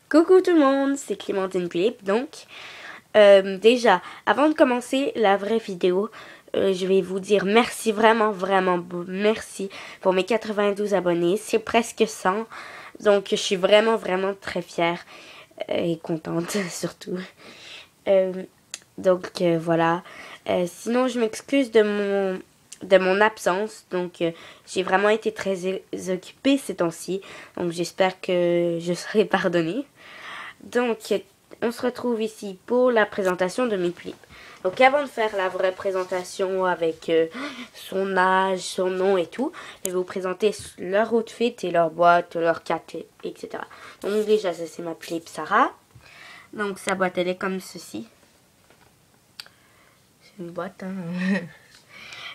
Coucou tout le monde, c'est Clémentine Philippe. Donc, déjà, avant de commencer la vraie vidéo, je vais vous dire merci, vraiment merci pour mes 92 abonnés. C'est presque 100. Donc, je suis vraiment très fière et contente surtout. Voilà. Sinon, je m'excuse de mon absence. Donc, j'ai vraiment été très occupée ces temps-ci. Donc, j'espère que je serai pardonnée. Donc, on se retrouve ici pour la présentation de mes clips. Donc, avant de faire la vraie présentation avec son âge, son nom et tout, je vais vous présenter leur outfit et leur boîte, leur carte, etc. Donc, déjà, ça c'est ma clip Sarah. Donc, sa boîte, elle est comme ceci. C'est une boîte, hein.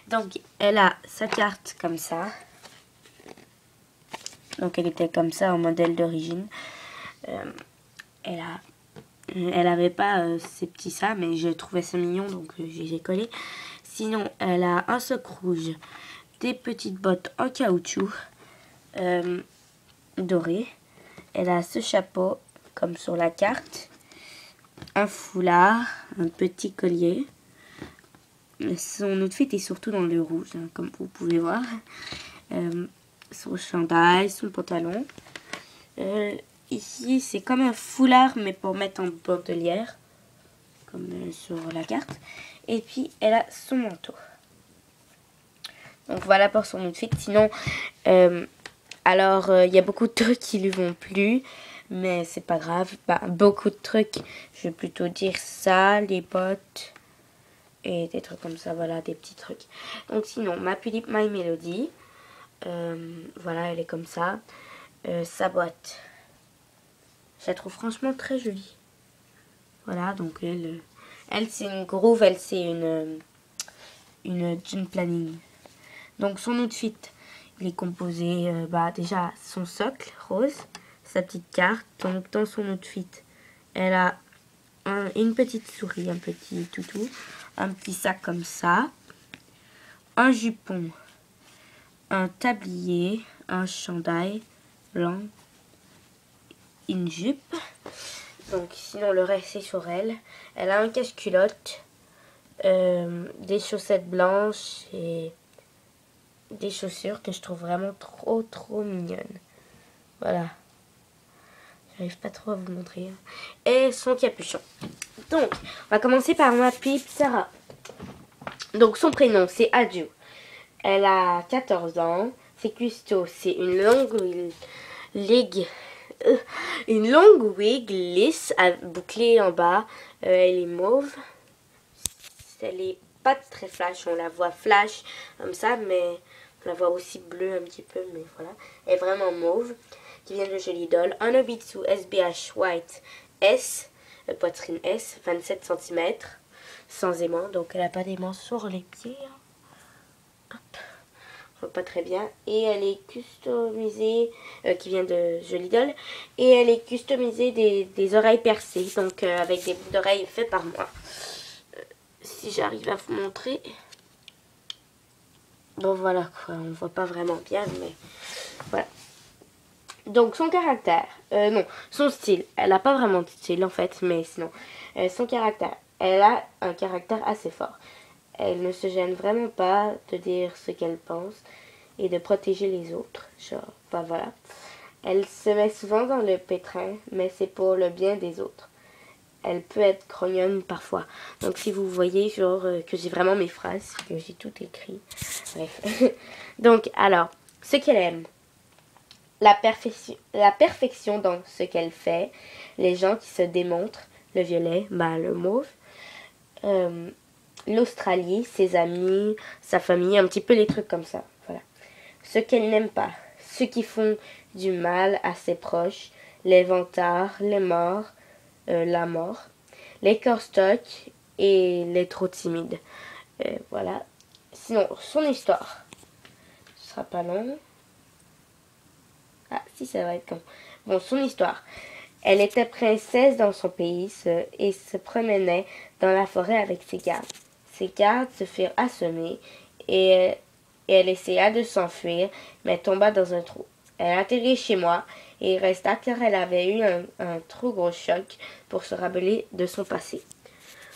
Donc, elle a sa carte comme ça. Donc, elle était comme ça en modèle d'origine. Elle avait pas ces petits ça, mais je trouvais ça mignon, donc j'ai collé. Sinon, elle a un soc rouge, des petites bottes en caoutchouc doré. Elle a ce chapeau, comme sur la carte, un foulard, un petit collier. Son outfit est surtout dans le rouge, hein, comme vous pouvez voir. Son chandail, son pantalon. Ici, c'est comme un foulard, mais pour mettre en bandolière, comme sur la carte. Et puis, elle a son manteau. Donc, voilà pour son outfit. Sinon, il y a beaucoup de trucs qui lui vont plus, mais c'est pas grave. Beaucoup de trucs, je vais plutôt dire ça, les bottes et des trucs comme ça, voilà, des petits trucs. Donc, sinon, ma Philippe My Melody, voilà, elle est comme ça. Sa boîte, je la trouve franchement très jolie. Voilà, donc elle c'est une groove, elle c'est une jean planning. Donc son outfit, il est composé, déjà son socle rose, sa petite carte. Donc dans son outfit, elle a une petite souris, un petit toutou, un petit sac comme ça, un jupon, un tablier, un chandail blanc, une jupe. Donc sinon le reste c'est sur elle. Elle a un cache-culotte, des chaussettes blanches et des chaussures que je trouve vraiment trop mignonnes. Voilà. J'arrive pas trop à vous montrer. Et son capuchon. Donc, on va commencer par ma pipe Sarah. Donc son prénom c'est Adju. Elle a 14 ans. C'est custo, c'est une longue wig lisse bouclée en bas. Elle est mauve. Elle est pas très flash. On la voit flash comme ça, mais on la voit aussi bleue un petit peu. Mais voilà. Elle est vraiment mauve. Qui vient de Jolie Doll. Un Obitsu SBH White S. Poitrine S. 27 cm. Sans aimant. Donc elle n'a pas d'aimant sur les pieds. Hop. Pas très bien, et elle est customisée qui vient de Jolie Doll, et elle est customisée des oreilles percées, donc avec des boucles d'oreilles faites par moi. Si j'arrive à vous montrer, bon voilà quoi, on voit pas vraiment bien, mais voilà. Donc son caractère, non, son style, elle a pas vraiment de style en fait, mais sinon son caractère, elle a un caractère assez fort. Elle ne se gêne vraiment pas de dire ce qu'elle pense et de protéger les autres. Genre, voilà. Elle se met souvent dans le pétrin, mais c'est pour le bien des autres. Elle peut être grognonne parfois. Donc si vous voyez, genre, que j'ai vraiment mes phrases, que j'ai tout écrit. Bref. Donc, alors, ce qu'elle aime. La perfection dans ce qu'elle fait. Les gens qui se démontrent. Le violet, le mauve. L'Australie, ses amis, sa famille, un petit peu les trucs comme ça. Voilà. Ce qu'elle n'aime pas, ceux qui font du mal à ses proches, les vantards, les morts, la mort, les corstocs et les trop timides. Voilà. Sinon, son histoire. Ce sera pas long. Ah, si, ça va être long. Bon, son histoire. Elle était princesse dans son pays et se promenait dans la forêt avec ses gardes. Ses gardes se firent assommer et elle essaya de s'enfuir, mais tomba dans un trou. Elle atterrit chez moi et resta car elle avait eu un trop gros choc pour se rappeler de son passé.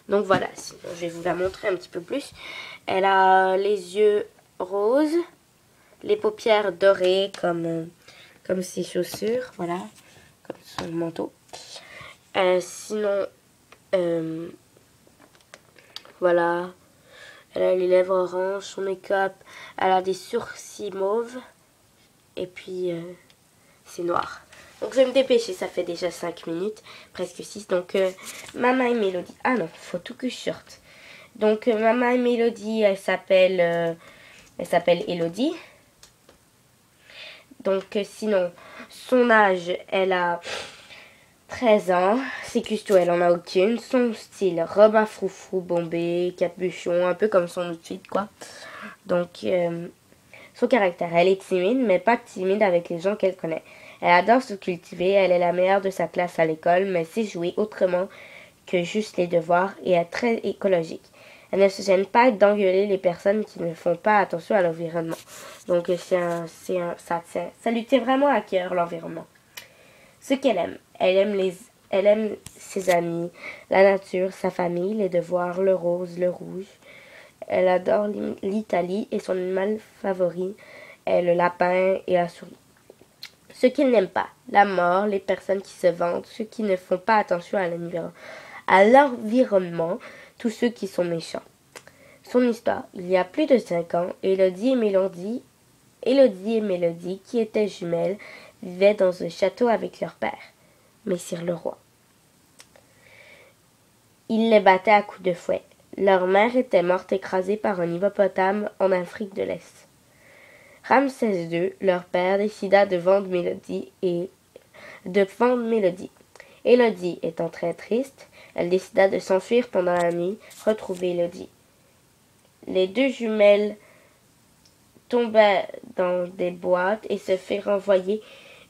Donc voilà, sinon, je vais vous la montrer un petit peu plus. Elle a les yeux roses, les paupières dorées comme ses chaussures, voilà, comme son manteau. Sinon, voilà, elle a les lèvres oranges, son make-up, elle a des sourcils mauves, et puis c'est noir. Donc je vais me dépêcher, ça fait déjà 5 minutes, presque 6. Donc Mama et Mélodie, ah non, faut tout que je sorte. Donc Mama et Mélodie, elle s'appelle Elodie. Donc sinon, son âge, elle a 13 ans. Ses custos, elle en a aucune. Son style, robe à froufrou bombé, capuchon, un peu comme son outfit, quoi. Donc son caractère, elle est timide, mais pas timide avec les gens qu'elle connaît. Elle adore se cultiver, elle est la meilleure de sa classe à l'école, mais sait jouer autrement que juste les devoirs et est très écologique. Elle ne se gêne pas d'engueuler les personnes qui ne font pas attention à l'environnement. Donc ça lui tient vraiment à cœur, l'environnement. Ce qu'elle aime, elle aime ses amis, la nature, sa famille, les devoirs, le rose, le rouge. Elle adore l'Italie et son animal favori est le lapin et la souris. Ce qu'il n'aime pas, la mort, les personnes qui se vantent, ceux qui ne font pas attention à l'environnement, tous ceux qui sont méchants. Son histoire, il y a plus de 5 ans, Elodie et Mélodie, qui étaient jumelles, vivaient dans un château avec leur père, Messire le roi. Il les battait à coups de fouet. Leur mère était morte écrasée par un hippopotame en Afrique de l'Est. Ramsès II, leur père, décida de vendre Mélodie. Élodie étant très triste, elle décida de s'enfuir pendant la nuit, retrouver Élodie. Les deux jumelles tombaient dans des boîtes et se firent renvoyer,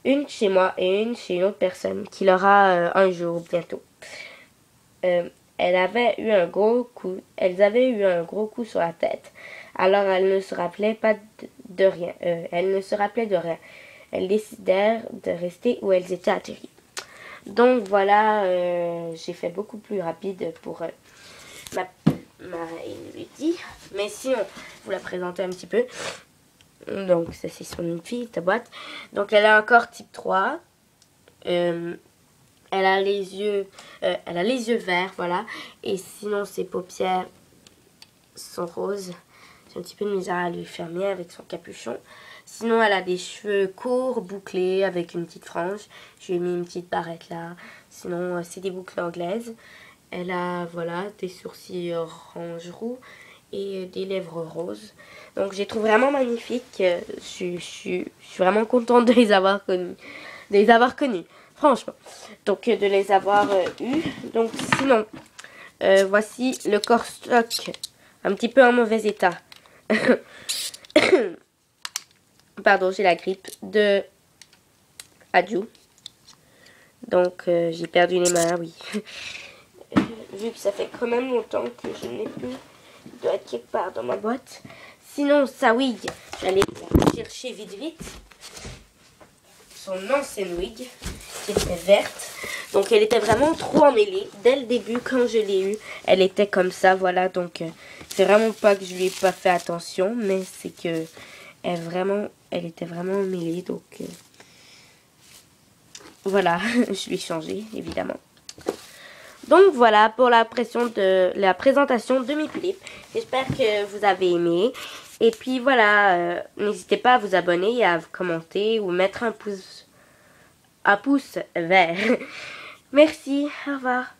une chez moi et une chez une autre personne, qui l'aura un jour bientôt. Elles avaient eu un gros coup sur la tête. Alors elles ne se rappelaient de rien. Elles décidèrent de rester où elles étaient atterries. Donc voilà, j'ai fait beaucoup plus rapide pour ma Elodie. Mais sinon, je vous la présenter un petit peu. Donc ça c'est son fille, ta boîte. Donc elle a un corps type 3. Elle a les yeux verts, voilà. Et sinon ses paupières sont roses. J'ai un petit peu de misère à lui fermer avec son capuchon. Sinon elle a des cheveux courts, bouclés, avec une petite frange. Je lui ai mis une petite barrette là. Sinon c'est des boucles anglaises. Elle a voilà des sourcils orange roux et des lèvres roses. Donc je les trouve vraiment magnifiques. Je suis vraiment contente de les avoir connus. Franchement. Donc de les avoir eus. Donc sinon, voici le corps stock. Un petit peu en mauvais état. Pardon, j'ai la grippe de Adju. Donc j'ai perdu les mains, oui. Vu que ça fait quand même longtemps que je n'ai plus. Il doit être quelque part dans ma boîte. Sinon, sa wig, j'allais la chercher vite. Son ancienne wig, qui était verte. Donc, elle était vraiment trop emmêlée. Dès le début, quand je l'ai eue, elle était comme ça, voilà. Donc, c'est vraiment pas que je lui ai pas fait attention, mais c'est que elle était vraiment emmêlée. Donc, voilà, je lui ai changé, évidemment. Donc voilà pour la présentation de mes clips. J'espère que vous avez aimé. Et puis voilà, n'hésitez pas à vous abonner et à commenter ou mettre un pouce vert. Merci, au revoir.